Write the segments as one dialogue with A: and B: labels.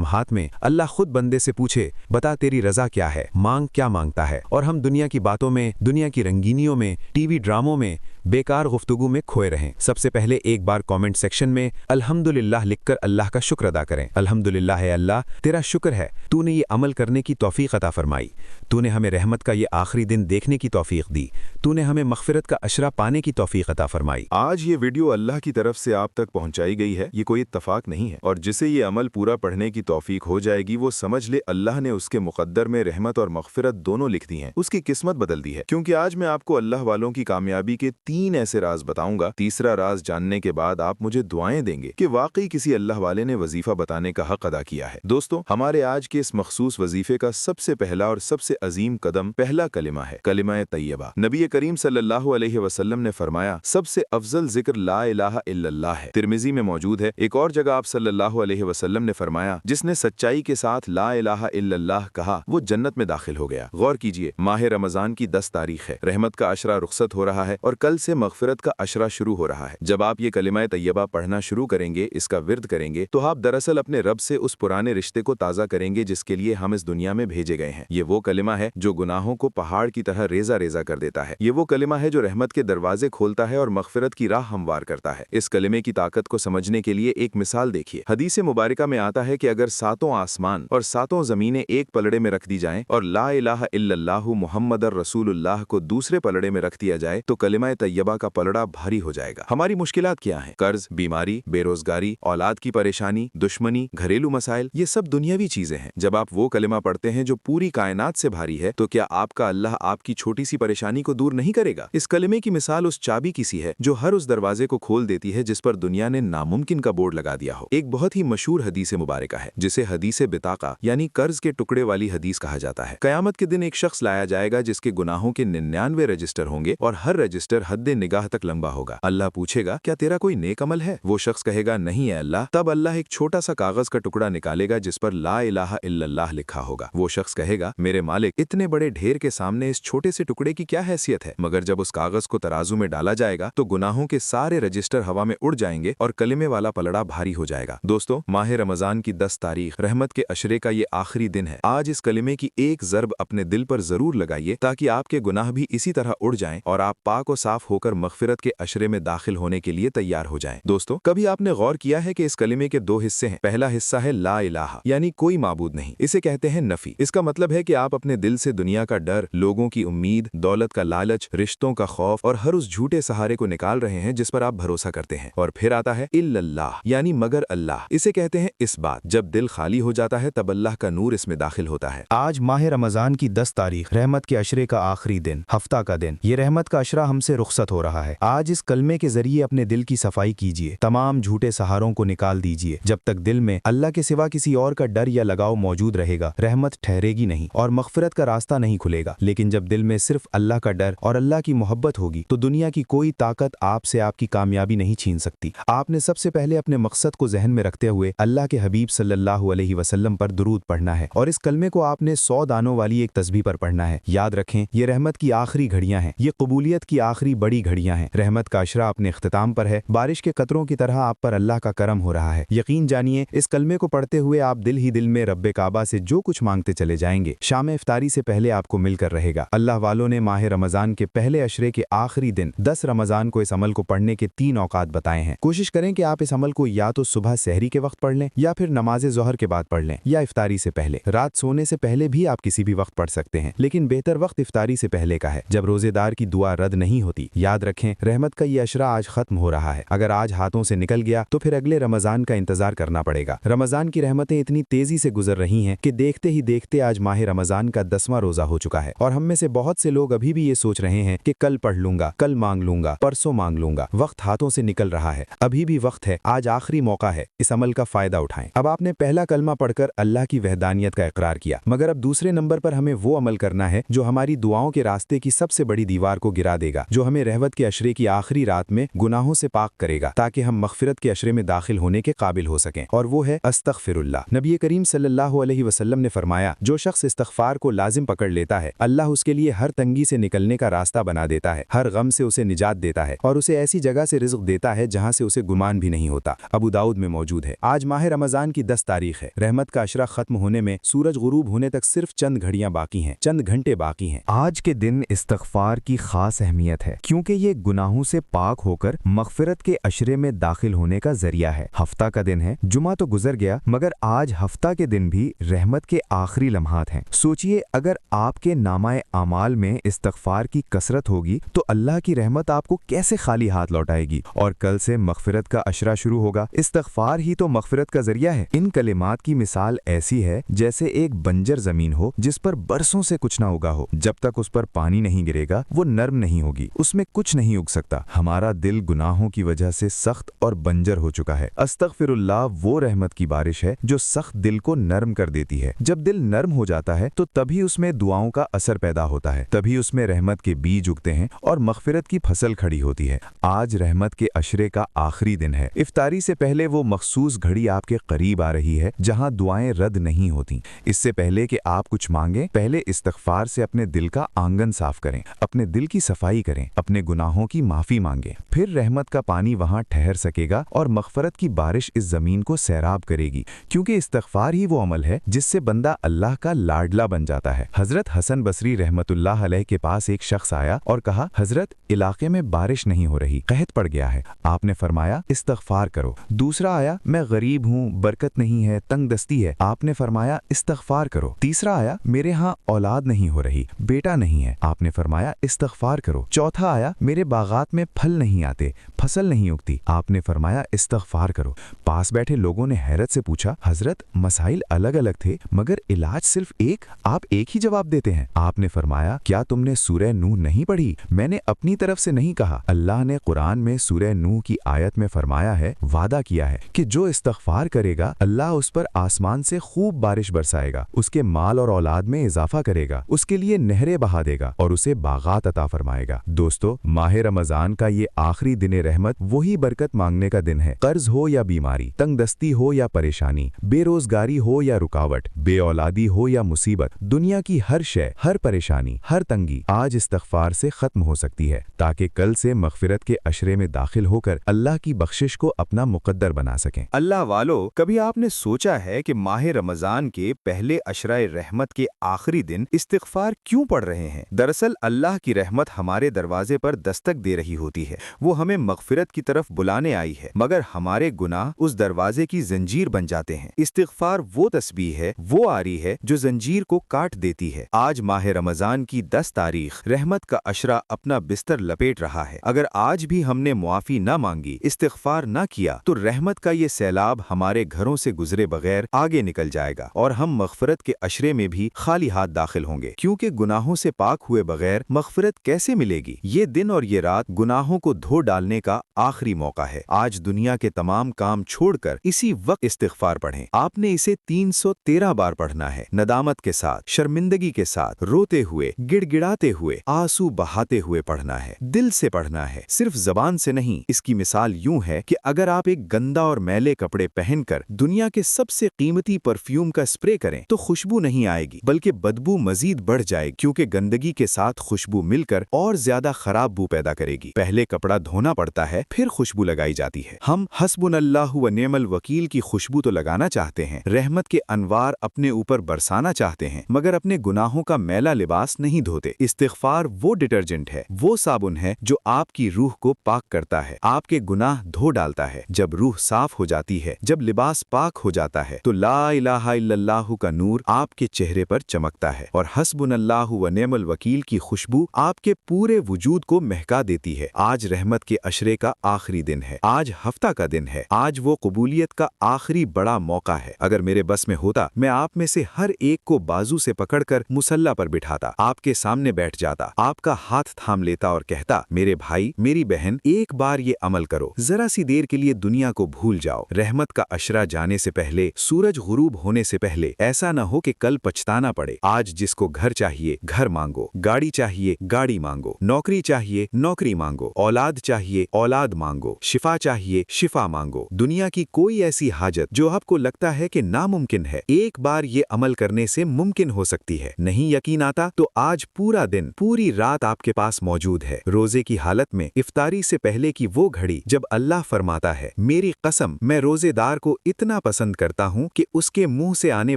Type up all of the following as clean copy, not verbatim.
A: لمحات میں اللہ خود بندے سے پوچھے بتا تیری رضا کیا ہے، مانگ کیا مانگتا ہے، اور ہم دنیا کی باتوں میں، دنیا کی رنگینیوں میں، ٹی وی ڈراموں میں، بیکار گفتگو میں کھوئے رہیں۔ سب سے پہلے ایک بار کامنٹ سیکشن میں الحمدللہ لکھ کر اللہ کا شکر ادا کریں۔ الحمدللہ ہے اللہ، تیرا شکر ہے تو نے یہ عمل کرنے کی توفیق عطا فرمائی، تو نے ہمیں رحمت کا یہ آخری دن دیکھنے کی توفیق دی، تو نے ہمیں مغفرت کا عشرہ پانے کی توفیق عطا فرمائی۔
B: آج یہ ویڈیو اللہ کی طرف سے آپ تک پہنچائی گئی ہے، یہ کوئی اتفاق نہیں ہے، اور جسے یہ عمل پورا پڑھنے کی توفیق ہو جائے گی وہ سمجھ لے اللہ نے اس کے مقدر میں رحمت اور مغفرت دونوں لکھ دی ہیں، اس کی قسمت بدل دی ہے۔ کیونکہ آج میں آپ کو اللہ والوں کی کامیابی کے 3 ایسے راز بتاؤں گا، تیسرا راز جاننے کے بعد آپ مجھے دعائیں دیں گے کہ واقعی کسی اللہ والے نے وظیفہ بتانے کا حق ادا کیا ہے۔ دوستو، ہمارے آج کے اس مخصوص وظیفے کا سب سے پہلا اور سب سے عظیم قدم پہلا کلمہ ہے، کلمہ طیبہ۔ نبی کریم صلی اللہ علیہ وسلم نے فرمایا سب سے افضل ذکر لا الہ الا اللہ ہے، ترمذی میں موجود ہے۔ ایک اور جگہ آپ صلی اللہ علیہ وسلم نے فرمایا جس نے سچائی کے ساتھ لا الہ الا اللہ کہا وہ جنت میں داخل ہو گیا۔ غور کیجئے، ماہ رمضان کی 10 تاریخ ہے، رحمت کا عشرہ رخصت ہو رہا ہے اور کل سے مغفرت کا عشرہ شروع ہو رہا ہے۔ جب آپ یہ کلمہ طیبہ پڑھنا شروع کریں گے، اس کا ورد کریں گے، تو آپ دراصل اپنے رب سے اس پرانے رشتے کو تازہ کریں گے جس کے لیے ہم اس دنیا میں بھیجے گئے ہیں۔ یہ وہ کلمہ ہے جو گناہوں کو پہاڑ کی طرح ریزہ ریزہ کر دیتا ہے۔ یہ وہ کلمہ ہے جو رحمت کے دروازے کھولتا ہے اور مغفرت کی راہ ہموار کرتا ہے۔ اس کلمے کی طاقت کو سمجھنے کے لیے ایک مثال دیکھیے۔ حدیث مبارکہ میں آتا ہے کہ اگر 7 آسمان اور 7 زمینیں ایک پلڑے میں رکھ دی جائیں اور لا الہ الا اللہ محمد رسول اللہ کو دوسرے پلڑے میں رکھ دیا جائے تو کلمہ طیبہ کا پلڑا بھاری ہو جائے گا۔ ہماری مشکلات کیا ہیں؟ قرض، بیماری، بے روزگاری، اولاد کی پریشانی، دشمنی، گھریلو مسائل، یہ سب دنیاوی چیزیں ہیں۔ جب آپ وہ کلمہ پڑھتے ہیں جو پوری کائنات سے بھاری ہے تو کیا آپ کا اللہ آپ کی چھوٹی سی پریشانی کو دور نہیں کرے گا؟ اس کلمے کی مثال اس چابی کی سی ہے جو ہر اس دروازے کو کھول دیتی ہے جس پر دنیا نے ناممکن کا بورڈ لگا دیا ہو۔ ایک بہت ہی مشہور حدیث مبارکہ ہے جسے حدیث بطاقہ یعنی قرض کے ٹکڑے والی حدیث کہا جاتا ہے۔ قیامت کے دن ایک شخص لایا جائے گا جس کے گناہوں کے 99 رجسٹر ہوں گے اور ہر رجسٹر حد نگاہ تک لمبا ہوگا۔ اللہ پوچھے گا کیا تیرا کوئی نیک عمل ہے؟ وہ شخص کہے گا نہیں ہے اللہ۔ تب اللہ ایک چھوٹا سا کاغذ کا ٹکڑا نکالے گا جس پر لا الہ الا اللہ لکھا ہوگا۔ وہ شخص کہے گا میرے مالک اتنے بڑے ڈھیر کے سامنے اس چھوٹے سے ٹکڑے کی کیا حیثیت ہے؟ مگر جب اس کاغذ کو ترازو میں ڈالا جائے گا تو گناہوں کے سارے رجسٹر ہوا میں اڑ جائیں گے اور کلمے والا پلڑا بھاری ہو جائے گا۔ دوستو، ماہ رمضان کی 10 تاریخ رحمت کے عشرے کا یہ آخری دن ہے۔ آج اس کلمے کی ایک ضرب اپنے دل پر ضرور لگائیے تاکہ آپ کے گناہ بھی اسی طرح اڑ جائیں اور آپ پاک و صاف ہو کر مغفرت کے عشرے میں داخل ہونے کے لیے تیار ہو جائیں۔ دوستو، کبھی آپ نے غور کیا ہے کہ اس کلمے کے 2 حصے ہیں؟ پہلا حصہ ہے لا الہ یعنی کوئی معبود نہیں، اسے کہتے ہیں نفی۔ اس کا مطلب ہے کہ آپ اپنے دل سے دنیا کا ڈر، لوگوں کی امید، دولت کا لالچ، رشتوں کا خوف اور ہر اس جھوٹے سہارے کو نکال رہے ہیں جس پر آپ بھروسہ کرتے ہیں۔ اور پھر آتا ہے الا اللہ یعنی مگر اللہ، اسے کہتے ہیں اس بات۔ جب دل خالی ہو جاتا ہے تب اللہ کا نور اس میں داخل ہوتا ہے۔
A: آج ماہ رمضان کی 10 تاریخ رحمت کے عشرے کا آخری دن، ہفتہ کا دن، یہ رحمت کا عشرہ ہم سے رخصت ہو رہا ہے۔ آج اس کلمے کے ذریعے اپنے دل کی صفائی کیجیے، تمام جھوٹے سہاروں کو نکال دیجیے۔ جب تک دل میں اللہ کے سوا کسی اور کا ڈر یا لگاؤ موجود رہے گا، رحمت ٹھہرے گی نہیں اور مغفرت کا راستہ نہیں کھلے گا۔ لیکن جب دل میں صرف اللہ کا ڈر اور اللہ کی محبت ہوگی تو دنیا کی کوئی طاقت آپ سے آپ کی کامیابی نہیں چھین سکتی۔ آپ نے سب سے پہلے اپنے مقصد کو ذہن میں رکھتے ہوئے اللہ کے حبیب صلی اللہ علیہ وسلم پر درود پڑھنا ہے اور اس کلمے کو آپ نے 100 دانوں والی ایک تسبیح پر پڑھنا ہے۔ یاد رکھیں یہ رحمت کی آخری گھڑیاں ہیں، یہ قبولیت کی آخری بڑی گھڑیاں ہیں۔ رحمت کا عشرہ اپنے اختتام پر ہے، بارش کے قطروں کی طرح آپ پر اللہ کا کرم ہو رہا ہے۔ یقین جانیے اس کلمے کو پڑھتے ہوئے آپ دل ہی دل میں رب کعبہ سے جو کچھ مانگتے چلے جائیں گے شام افطاری سے پہلے آپ کو مل کر رہے گا۔ اللہ والوں نے ماہ رمضان کے پہلے عشرے کے آخری دن 10 رمضان کو اس عمل کو پڑھنے کے 3 اوقات بتائے ہیں۔ کوشش کریں کہ آپ اس عمل کو یا تو صبح سحری کے وقت پڑھ لیں یا پھر نماز ظہر کے بعد پڑھ لیں یا افطاری سے پہلے۔ رات سونے سے پہلے بھی آپ کسی بھی وقت پڑھ سکتے ہیں، لیکن بہتر وقت افطاری سے پہلے کا ہے جب روزے دار کی دعا رد نہیں ہوتی۔ یاد رکھیں رحمت کا یہ عشرہ آج ختم ہو رہا ہے، اگر آج ہاتھوں سے نکل گیا تو پھر اگلے رمضان کا انتظار کرنا پڑے گا۔ رمضان کی رحمتیں اتنی تیزی سے گزر رہی ہیں کہ دیکھتے ہی دیکھتے آج ماہ رمضان کا 10واں روزہ ہو چکا ہے اور ہم میں سے بہت سے لوگ ابھی بھی یہ سوچ رہے ہیں کہ کل پڑھ لوں گا، کل مانگ لوں گا، پرسوں مانگ لوں گا۔ وقت ہاتھوں سے نکل رہا ہے، ابھی بھی وقت ہے، آج آخری موقع ہے، اس عمل کا فائدہ اٹھائیں۔ اب آپ نے پہلا کلمہ پڑھ کر اللہ کی وحدانیت کا اقرار کیا، مگر اب دوسرے نمبر پر ہمیں وہ عمل کرنا ہے جو ہماری دعاؤں کے راستے کی سب سے بڑی دیوار کو گرا دے گا، جو ہمیں ہمیں رحمت کے عشرے کی آخری رات میں گناہوں سے پاک کرے گا تاکہ ہم مغفرت کے عشرے میں داخل ہونے کے قابل ہو سکیں، اور وہ ہے استغفر اللہ۔ نبی کریم صلی اللہ علیہ وسلم نے فرمایا، جو شخص استغفار کو لازم پکڑ لیتا ہے، اللہ اس کے لیے ہر تنگی سے نکلنے کا راستہ بنا دیتا ہے، ہر غم سے اسے نجات دیتا ہے اور اسے ایسی جگہ سے رزق دیتا ہے جہاں سے اسے گمان بھی نہیں ہوتا۔ ابو داؤد میں موجود ہے۔ آج ماہ رمضان کی 10 تاریخ ہے۔ رحمت کا عشرہ ختم ہونے میں سورج غروب ہونے تک صرف چند گھڑیاں باقی ہیں، چند گھنٹے باقی ہیں۔
C: آج کے دن استغفار کی خاص اہمیت ہے کیونکہ یہ گناہوں سے پاک ہو کر مغفرت کے عشرے میں داخل ہونے کا ذریعہ ہے۔ ہفتہ کا دن ہے، جمعہ تو گزر گیا مگر آج ہفتہ کے دن بھی رحمت کے آخری لمحات ہیں۔ سوچئے اگر آپ کے نامہ اعمال میں استغفار کی کثرت ہوگی تو اللہ کی رحمت آپ کو کیسے خالی ہاتھ لوٹائے گی، اور کل سے مغفرت کا عشرہ شروع ہوگا۔ استغفار ہی تو مغفرت کا ذریعہ ہے۔ ان کلمات کی مثال ایسی ہے جیسے ایک بنجر زمین ہو جس پر برسوں سے کچھ نہ اگا ہو، جب تک اس پر پانی نہیں گرے گا وہ نرم نہیں ہوگی، اس میں کچھ نہیں اگ سکتا۔ ہمارا دل گناہوں کی وجہ سے سخت اور بنجر ہو چکا ہے۔ استغفر اللہ وہ رحمت کی بارش ہے جو سخت دل کو نرم کر دیتی ہے۔ جب دل نرم ہو جاتا ہے تو تبھی اس میں دعاؤں کا اثر پیدا ہوتا ہے، تبھی اس میں رحمت کے بیج اگتے ہیں اور مغفرت کی فصل کھڑی ہوتی ہے۔ آج رحمت کے عشرے کا آخری دن ہے۔ افطاری سے پہلے وہ مخصوص گھڑی آپ کے قریب آ رہی ہے جہاں دعائیں رد نہیں ہوتی۔ اس سے پہلے کہ آپ کچھ مانگیں، پہلے استغفار سے اپنے دل کا آنگن صاف کریں، اپنے دل کی صفائی کریں، اپنے گناہوں کی معافی مانگیں، پھر رحمت کا پانی وہاں ٹھہر سکے گا اور مغفرت کی بارش اس زمین کو سیراب کرے گی، کیونکہ استغفار ہی وہ عمل ہے جس سے بندہ اللہ کا لاڈلا بن جاتا ہے۔ حضرت حسن بصری رحمت اللہ علیہ کے پاس ایک شخص آیا اور کہا، حضرت علاقے میں بارش نہیں ہو رہی، قحط پڑ گیا ہے۔ آپ نے فرمایا استغفار کرو۔ دوسرا آیا، میں غریب ہوں، برکت نہیں ہے، تنگ دستی ہے۔ آپ نے فرمایا استغفار کرو۔ تیسرا آیا، میرے ہاں اولاد نہیں ہو رہی، بیٹا نہیں ہے۔ آپ نے فرمایا استغفار کرو۔ چوتھا آیا، میرے باغات میں پھل نہیں آتے، فصل نہیں اگتی۔ آپ نے فرمایا استغفار کرو۔ پاس بیٹھے لوگوں نے حیرت سے پوچھا، حضرت مسائل الگ الگ تھے مگر علاج صرف ایک، آپ ایک ہی جواب دیتے ہیں۔ آپ نے فرمایا، کیا تم نے سورہ نوح نہیں پڑھی؟ میں نے اپنی طرف سے نہیں کہا۔ اللہ نے قرآن میں سورہ نوح کی آیت میں فرمایا ہے، وعدہ کیا ہے کہ جو استغفار کرے گا اللہ اس پر آسمان سے خوب بارش برسائے گا، اس کے مال اور اولاد میں اضافہ کرے گا، اس کے لیے نہریں بہا دے گا اور اسے باغات عطا فرمائے گا۔ دوستو، ماہ رمضان کا یہ آخری دن رحمت وہی برکت مانگنے کا دن ہے۔ قرض ہو یا بیماری، تنگ دستی ہو یا پریشانی، بے روزگاری ہو یا رکاوٹ، بے اولادی ہو یا مصیبت، دنیا کی ہر شے، ہر پریشانی، ہر تنگی آج استغفار سے ختم ہو سکتی ہے تاکہ کل سے مغفرت کے عشرے میں داخل ہو کر اللہ کی بخشش کو اپنا مقدر بنا سکیں۔
B: اللہ والو، کبھی آپ نے سوچا ہے کہ ماہ رمضان کے پہلے عشرہ رحمت کے آخری دن استغفار کیوں پڑھ رہے ہیں؟ دراصل اللہ کی رحمت ہمارے دروازے پر دستک دے رہی ہوتی ہے، وہ ہمیں مغفرت کی طرف بلانے آئی ہے، مگر ہمارے گناہ اس دروازے کی زنجیر بن جاتے ہیں۔ استغفار وہ تسبیح ہے، وہ آری ہے جو زنجیر کو کاٹ دیتی ہے۔ آج ماہ رمضان کی 10 تاریخ، رحمت کا عشرہ اپنا بستر لپیٹ رہا ہے۔ اگر آج بھی ہم نے معافی نہ مانگی، استغفار نہ کیا، تو رحمت کا یہ سیلاب ہمارے گھروں سے گزرے بغیر آگے نکل جائے گا اور ہم مغفرت کے عشرے میں بھی خالی ہاتھ داخل ہوں گے، کیونکہ گناہوں سے پاک ہوئے بغیر مغفرت کیسے ملے گی؟ یہ دن اور یہ رات گناہوں کو دھو ڈالنے کا آخری موقع ہے۔ آج دنیا کے تمام کام چھوڑ کر اسی وقت استغفار پڑھیں۔ آپ نے اسے 313 بار پڑھنا ہے، ندامت کے ساتھ، شرمندگی کے ساتھ، روتے ہوئے، گڑ گڑاتے ہوئے، آنسو بہاتے ہوئے پڑھنا ہے، دل سے پڑھنا ہے، صرف زبان سے نہیں۔ اس کی مثال یوں ہے کہ اگر آپ ایک گندا اور میلے کپڑے پہن کر دنیا کے سب سے قیمتی پرفیوم کا اسپرے کریں تو خوشبو نہیں آئے گی بلکہ بدبو مزید بڑھ جائے گی، کیونکہ گندگی کے ساتھ خوشبو مل کر اور زیادہ خراب بو پیدا کرے گی۔ پہلے کپڑا دھونا پڑتا ہے، پھر خوشبو لگائی جاتی ہے۔ ہم حسبنا اللہ و نعم الوکیل کی خوشبو تو لگانا چاہتے ہیں، رحمت کے انوار اپنے اوپر برسانا چاہتے ہیں، مگر اپنے گناہوں کا میلا لباس نہیں دھوتے۔ استغفار وہ ڈٹرجنٹ ہے، وہ صابن ہے جو آپ کی روح کو پاک کرتا ہے، آپ کے گناہ دھو ڈالتا ہے۔ جب روح صاف ہو جاتی ہے، جب لباس پاک ہو جاتا ہے تو لا الہ الا اللہ کا نور آپ کے چہرے پر چمکتا ہے اور حسبنا اللہ و نعم الوکیل کی خوشبو آپ کے پورے وجود کو مہکا دیتی ہے۔ آج رحمت کے عشرے کا آخری دن ہے، آج ہفتہ کا دن ہے، آج وہ قبولیت کا آخری بڑا موقع ہے۔ اگر میرے بس میں ہوتا، میں آپ میں سے ہر ایک کو بازو سے پکڑ کر مصلی پر بٹھاتا، آپ کے سامنے بیٹھ جاتا، آپ کا ہاتھ تھام لیتا اور کہتا، میرے بھائی، میری بہن، ایک بار یہ عمل کرو، ذرا سی دیر کے لیے دنیا کو بھول جاؤ۔ رحمت کا عشرہ جانے سے پہلے، سورج غروب ہونے سے پہلے ایسا نہ ہو کہ کل پچھتانا پڑے۔ آج جس کو گھر چاہیے گھر مانگو، گاڑی چاہیے گاڑی مانگو، نوکری
A: چاہیے نوکری مانگو، اولاد چاہیے اولاد مانگو، شفا چاہیے شفا مانگو۔ دنیا کی کوئی ایسی حاجت جو آپ کو لگتا ہے کہ ناممکن ہے، ایک بار یہ عمل کرنے سے ممکن ہو سکتی ہے۔ نہیں یقین آتا تو آج پورا دن پوری رات آپ کے پاس موجود ہے۔ روزے کی حالت میں افطاری سے پہلے کی وہ گھڑی جب اللہ فرماتا ہے میری قسم میں روزے دار کو اتنا پسند کرتا ہوں کہ اس کے منہ سے آنے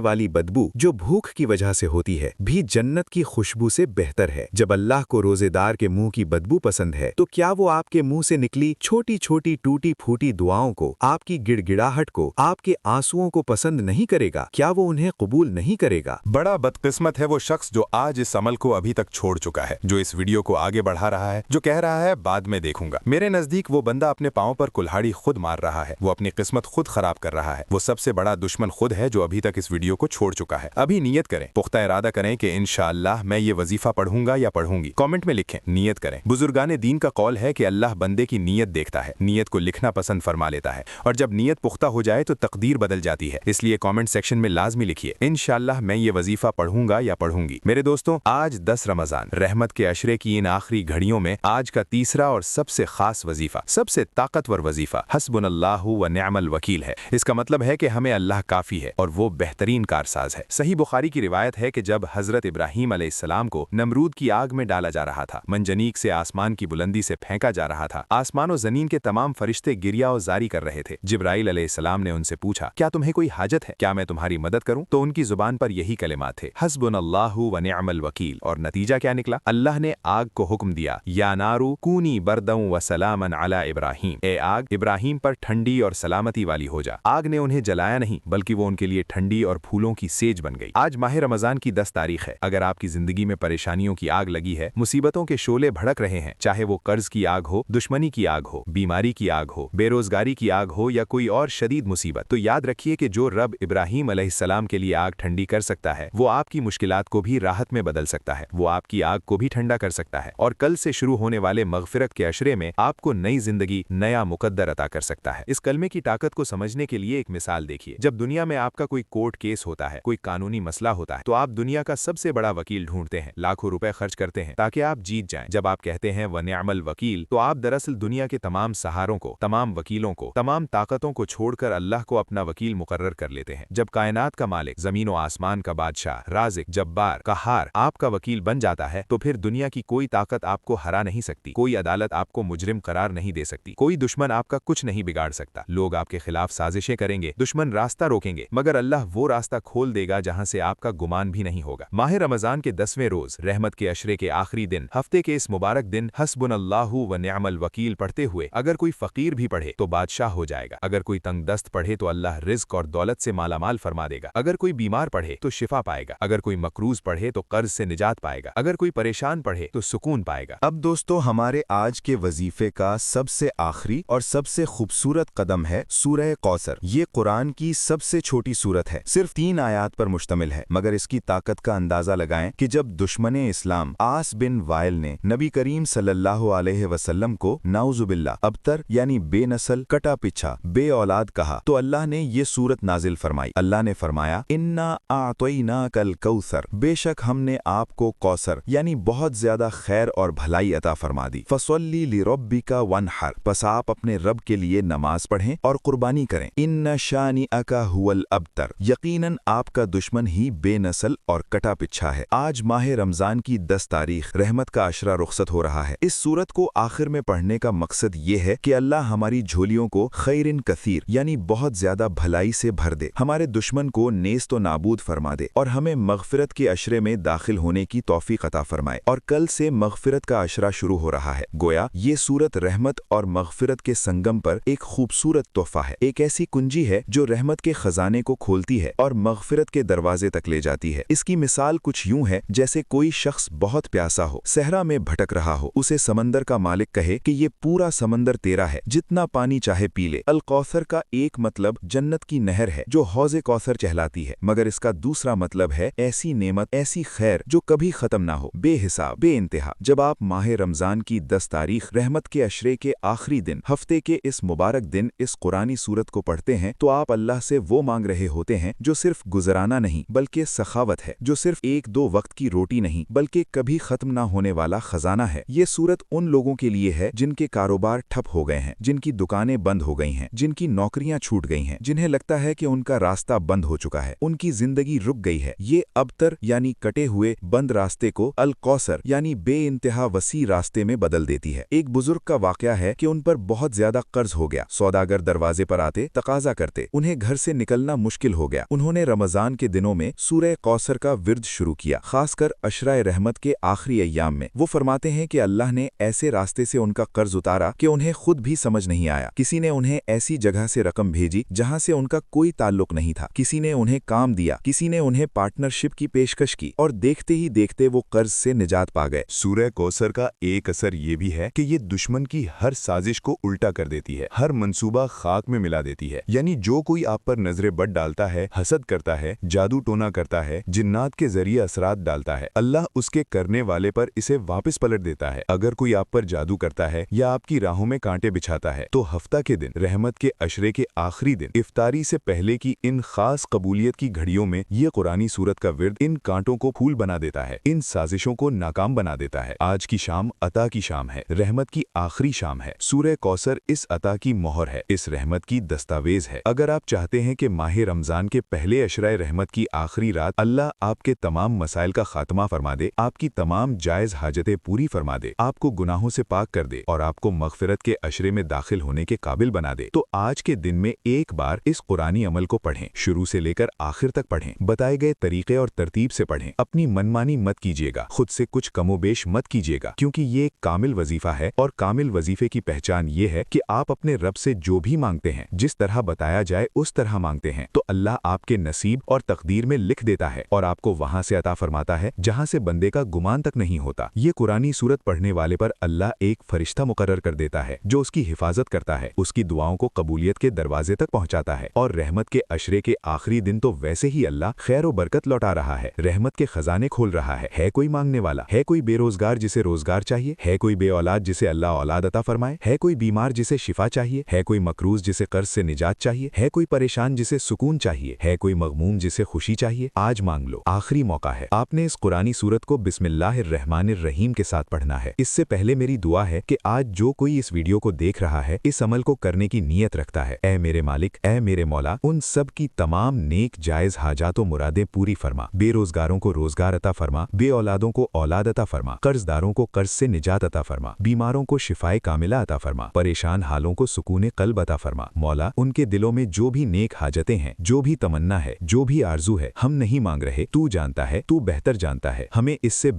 A: والی بدبو جو بھوک کی وجہ سے ہوتی ہے بھی جنت کی خوشبو سے بہتر ہے۔ جب اللہ کو روزے دار کے منہ کی بدبو پسند ہے تو کیا وہ آپ کے منہ سے نکلی چھوٹی چھوٹی ٹوٹی پھوٹی دعاؤں کو، آپ کی گڑ گڑاہٹ کو، آپ کے آنسوؤں کو پسند نہیں کرے گا؟ کیا وہ انہیں قبول نہیں کرے گا؟
B: بڑا بدقسمت ہے وہ شخص جو آج اس عمل کو ابھی تک چھوڑ چکا ہے، جو اس ویڈیو کو آگے بڑھا رہا ہے، جو کہہ رہا ہے بعد میں دیکھوں گا۔ میرے نزدیک وہ بندہ اپنے پاؤں پر کلہاڑی خود مار رہا ہے، وہ اپنی قسمت خود خراب کر رہا ہے۔ وہ سب سے بڑا دشمن خود ہے جو ابھی تک اس ویڈیو کو چھوڑ چکا ہے۔ ابھی نیت کریں، پختہ ارادہ کریں کہ انشاءاللہ میں یہ وظیفہ پڑھوں گا یا پڑھوں گی۔ کامنٹ میں لکھیں، نیت کریں۔ بزرگان دین کا قول ہے کہ اللہ بندے کی نیت دیکھتا ہے، نیت کو لکھنا پسند فرما لیتا ہے، اور جب نیت پختہ ہو جائے تو تقدیر بدل جاتی ہے۔ اس لیے کامنٹ سیکشن میں لازمی لکھیے انشاءاللہ میں یہ وظیفہ پڑھوں گا یا پڑھوں گی۔ میرے دوستوں، آج 10 رمضان رحمت کے عشرے کی ان آخری گھڑیوں میں آج کا تیسرا اور سب سے خاص وظیفہ، سب سے طاقتور وظیفہ حسبنا اللہ و نعم الوکیل ہے۔ اس کا مطلب ہے کہ ہمیں اللہ کافی ہے اور وہ بہترین کارساز ہے۔ صحیح بخاری کی روایت ہے کہ جب حضرت ابراہیم علیہ السلام کو نمرود کی آگ میں ڈالا جا رہا تھا، منجنیق سے آسمان کی بلندی سے پھینکا جا رہا تھا، آسمان و زمین کے تمام فرشتے گریا و زاری کر رہے تھے، جبرائیل علیہ السلام نے ان سے پوچھا کیا تمہیں کوئی حاجت ہے، کیا میں تمہاری مدد کروں؟ تو ان کی زبان پر یہی کلمات تھے حسبنا اللہ و نعم الوکیل۔ اور نتیجہ کیا نکلا؟ اللہ نے آگ کو حکم دیا یا نارو کونی برداً و سلاما علی ابراہیم، اے آگ ابراہیم پر ٹھنڈی اور سلامتی والی ہو جا۔ آگ نے انہیں جلایا نہیں بلکہ وہ ان کے لیے ٹھنڈی اور پھولوں کی سیج بن گئی۔ آج ماہ رمضان کی 10 تاریخ ہے۔ اگر آپ کی زندگی میں پریشانیوں کی آگ لگی ہے، مصیبتوں کے شعلے بھڑک رہے ہیں، چاہے وہ قرض کی آگ ہو، دشمنی کی آگ ہو، بیماری کی آگ ہو، بے روزگاری کی آگ ہو یا کوئی اور شدید مصیبت، تو یاد رکھیے کہ جو رب ابراہیم علیہ السلام کے لیے آگ ٹھنڈی کر سکتا ہے وہ آپ کی مشکلات کو بھی راحت میں بدل سکتا ہے، وہ آپ کی آگ کو بھی ٹھنڈا کر سکتا ہے، اور کل سے شروع ہونے والے مغفرت کے عشرے میں آپ کو نئی زندگی، نیا مقدر عطا کر سکتا ہے۔ اس کلمے کی طاقت کو سمجھنے کے لیے ایک مثال دیکھیے۔ جب دنیا میں آپ کا کوئی کورٹ کیس ہوتا ہے، کوئی قانونی مسئلہ ہوتا ہے، تو آپ دنیا کا سب سے بڑا وکیل ڈھونڈتے ہیں، لاکھوں روپے خرچ کرتے ہیں تاکہ آپ جیت جائیں۔ جب آپ کہتے ہیں وَنِعْمَ الْوَكِيلُ تو آپ دراصل دنیا کے تمام سہاروں کو، تمام وکیلوں کو، تمام طاقتوں کو چھوڑ کر اللہ کو اپنا وکیل مقرر کر لیتے ہیں۔ جب کائنات کا مالک، زمین و آسمان کا بادشاہ، رازق، جبار، قہار آپ کا وکیل بن جاتا ہے تو پھر دنیا کی کوئی طاقت آپ کو ہرا نہیں سکتی، کوئی عدالت آپ کو مجرم قرار نہیں دے سکتی، کوئی دشمن آپ کا کچھ نہیں بگاڑ سکتا۔ لوگ آپ کے خلاف سازشیں کریں گے، دشمن راستہ روکیں گے، مگر اللہ وہ راستہ کھول دے گا جہاں سے آپ کا گمان بھی نہیں ہوگا۔ ماہ رمضان کے 10ویں روز، رحمت کے عشرے کے آخری دن، ہفتے کے اس مبارک دن حسبنا اللہ و نعم الوکیل پڑھتے ہوئے اگر کوئی فقیر بھی پڑھے تو بادشاہ ہو جائے گا، اگر کوئی تنگ دست پڑھے تو اللہ رزق اور دولت سے مالا مال فرما دے گا، اگر کوئی بیمار پڑھے تو شفا پائے گا، اگر کوئی مقروض پڑھے تو قرض سے نجات پائے گا، اگر کوئی پریشان پڑھے تو سکون پائے گا۔
A: اب دوستو، ہمارے آج کے وظیفے کا سب سے آخری اور سب سے خوبصورت قدم ہے سورہ کوثر۔ یہ قرآن کی سب سے چھوٹی سورت ہے، صرف 3 آیات پر مشتمل ہے، مگر اس کی طاقت کا اندازہ لگائیں کہ جب دشمن اسلام عاص بن وائل نے نبی کریم صلی اللہ علیہ وسلم کو نعوذ باللہ ابتر یعنی بے نسل، کٹا پچھا، بے اولاد کہا تو اللہ نے یہ سورت نازل فرمائی۔ اللہ نے فرمایا انا اعطیناک الکوثر، بے شک ہم نے آپ کو کوثر یعنی بہت زیادہ خیر اور بھلائی عطا فرما دی۔ فصلی لربک وانحر، پس آپ اپنے رب کے لیے نماز پڑھیں اور قربانی کریں۔ ان شانئک ھو الابتر، یقیناً آپ کا دشمن ہی بے نسل اور کٹا پچھا ہے۔ آج ماہ رمضان کی 10 تاریخ رحمت کا عشرہ رخصت ہو رہا ہے۔ اس سورت کو آخر میں پڑھنے کا مقصد یہ ہے کہ اللہ ہماری جھولیوں کو خیرن کثیر یعنی بہت زیادہ بھلائی سے بھر دے، ہمارے دشمن کو نیست و نابود فرما دے اور ہمیں مغفرت کے عشرے میں داخل ہونے کی توفیق عطا فرمائے۔ اور کل سے مغفرت کا عشرہ شروع ہو رہا ہے، گویا یہ سورت رحمت اور مغفرت کے سنگم پر ایک خوبصورت تحفہ ہے، ایک ایسی کنجی ہے جو رحمت کے خزانے کو کھولتی ہے اور مغفرت کے دروازے تک لے جاتی ہے۔ اس کی مثال کچھ یوں ہے جیسے کوئی شخص بہت پیاسا ہو، صحرا میں بھٹک رہا ہو، اسے سمندر کا مالک کہے کہ یہ پورا سمندر تیرا ہے، جتنا پانی چاہے پی لے۔ الکوثر کا ایک مطلب جنت کی نہر ہے جو حوض کوثر کہلاتی ہے، مگر اس کا دوسرا مطلب ہے ایسی نعمت، ایسی خیر جو کبھی ختم نہ ہو، بے حساب، بے انتہا۔ جب آپ ماہ رمضان کی 10 تاریخ رحمت کے عشرے کے آخری دن، ہفتے کے اس مبارک دن اس قرآنی سورت کو پڑھتے ہیں تو آپ اللہ سے وہ مانگ رہے ہوتے ہیں جو صرف گزرانہ نہیں بلکہ سخاوت ہے، جو صرف 1-2 وقت کی روٹی نہیں بلکہ کبھی ختم نہ ہونے والا خزانہ
B: ڈرانا ہے۔ یہ صورت ان لوگوں کے لیے ہے جن کے کاروبار ٹھپ ہو گئے ہیں، جن کی دکانیں بند ہو گئی ہیں، جن کی نوکریاں چھوٹ گئی ہیں، جنہیں لگتا ہے کہ ان کا راستہ بند ہو چکا ہے، ان کی زندگی رک گئی ہے۔ یہ ابتر یعنی کٹے ہوئے بند راستے کو الکوثر یعنی بے انتہا وسیع راستے میں بدل دیتی ہے۔ ایک بزرگ کا واقعہ ہے کہ ان پر بہت زیادہ قرض ہو گیا، سوداگر دروازے پر آتے تقاضا کرتے، انہیں گھر سے نکلنا مشکل ہو گیا۔ انہوں نے رمضان کے دنوں میں سورہ کوثر کا ورد شروع کیا، خاص کر عشرہ رحمت کے آخری ایام میں۔ وہ فرماتے ہیں کہ اللہ نے ایسے راستے سے ان کا قرض اتارا کہ انہیں خود بھی سمجھ نہیں آیا۔ کسی نے انہیں ایسی جگہ سے رقم بھیجی جہاں سے ان کا کوئی تعلق نہیں تھا، کسی نے انہیں کام دیا، کسی نے انہیں پارٹنرشپ کی پیشکش کی، اور دیکھتے ہی دیکھتے وہ قرض سے نجات پا گئے۔
A: سورہ کوثر کا ایک اثر یہ بھی ہے کہ یہ دشمن کی ہر سازش کو الٹا کر دیتی ہے، ہر منصوبہ خاک میں ملا دیتی ہے۔ یعنی جو کوئی آپ پر نظر بد ڈالتا ہے، حسد کرتا ہے، جادو ٹونا کرتا ہے، جنات کے ذریعے اثرات ڈالتا ہے، اللہ اس کے کرنے والے پر اسے واپس پلٹ دیتا ہے۔ اگر کوئی آپ پر جادو کرتا ہے یا آپ کی راہوں میں کانٹے بچھاتا ہے تو ہفتہ کے دن، رحمت کے عشرے کے آخری دن، افطاری سے پہلے کی ان خاص قبولیت کی گھڑیوں میں یہ قرآنی سورت کا ورد ان کانٹوں کو پھول بنا دیتا ہے، ان سازشوں کو ناکام بنا دیتا ہے۔ آج کی شام عطا کی شام ہے، رحمت کی آخری شام ہے۔ سورہ کوثر اس عطا کی مہر ہے، اس رحمت کی دستاویز ہے۔ اگر آپ چاہتے ہیں کہ ماہ رمضان کے پہلے عشرہ رحمت کی آخری رات اللہ آپ کے تمام مسائل کا خاتمہ فرما دے، آپ کی تمام جائز حاجتیں پوری فرما دے، آپ کو گناہوں سے پاک کر دے اور آپ کو مغفرت کے عشرے میں داخل ہونے کے قابل بنا دے، تو آج کے دن میں ایک بار اس قرآنی عمل کو پڑھیں، شروع سے لے کر آخر تک پڑھیں، بتائے گئے طریقے اور ترتیب سے پڑھیں، اپنی منمانی مت کیجیے گا، خود سے کچھ کم و بیش مت کیجیے گا، کیونکہ یہ ایک کامل وظیفہ ہے، اور کامل وظیفے کی پہچان یہ ہے کہ آپ اپنے رب سے جو بھی مانگتے ہیں، جس طرح بتایا جائے اس طرح مانگتے ہیں، تو اللہ آپ کے نصیب اور تقدیر میں لکھ دیتا ہے اور آپ کو وہاں سے عطا فرماتا ہے جہاں سے بندے کا گمان تک نہیں ہوتا۔ یہ قرآنی سورت پڑھنے والے پر اللہ ایک فرشتہ مقرر کر دیتا ہے جو اس کی حفاظت کرتا ہے، اس کی دعاؤں کو قبولیت کے دروازے تک پہنچاتا ہے، اور رحمت کے عشرے کے آخری دن تو ویسے ہی اللہ خیر و برکت لوٹا رہا ہے، رحمت کے خزانے کھول رہا ہے کوئی مانگنے والا، ہے کوئی بے روزگار جسے روزگار چاہیے، ہے کوئی بے اولاد جسے اللہ اولاد عطا فرمائے، ہے کوئی بیمار جسے شفا چاہیے، ہے کوئی مقروض جسے قرض سے نجات چاہیے، ہے کوئی پریشان جسے سکون چاہیے، ہے کوئی مغموم جسے خوشی چاہیے، آج مانگ لو، آخری موقع ہے۔ آپ نے اس قرآنی سورت کو بسم اللہ الرحمن الرحیم کے ساتھ پڑھنا ہے۔ اس سے پہلے میری دعا ہے کہ آج جو کوئی اس ویڈیو کو دیکھ رہا ہے، اس عمل کو کرنے کی نیت رکھتا ہے، اے میرے مالک، اے میرے مولا، ان سب کی تمام نیک جائز حاجات و مرادیں پوری فرما، بے روزگاروں کو روزگار عطا فرما، بے اولادوں کو اولاد عطا فرما، قرض داروں کو قرض سے نجات عطا فرما، بیماروں کو شفائے کاملہ عطا فرما، پریشان حالوں کو سکون قلب عطا فرما۔ مولا، ان کے دلوں میں جو بھی نیک حاجتیں ہیں، جو بھی تمنا ہے، جو بھی آرزو ہے، ہم نہیں مانگ رہے، تو جانتا ہے، تو بہتر جانتا ہے، ہمیں اس سے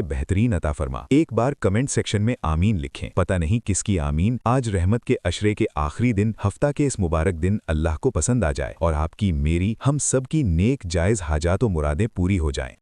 A: بہترین عطا فرما۔ ایک بار کمنٹ سیکشن میں آمین لکھیں، پتہ نہیں کس کی آمین آج رحمت کے عشرے کے آخری دن، ہفتہ کے اس مبارک دن اللہ کو پسند آ جائے اور آپ کی، میری، ہم سب کی نیک جائز حاجات و مرادیں پوری ہو جائیں۔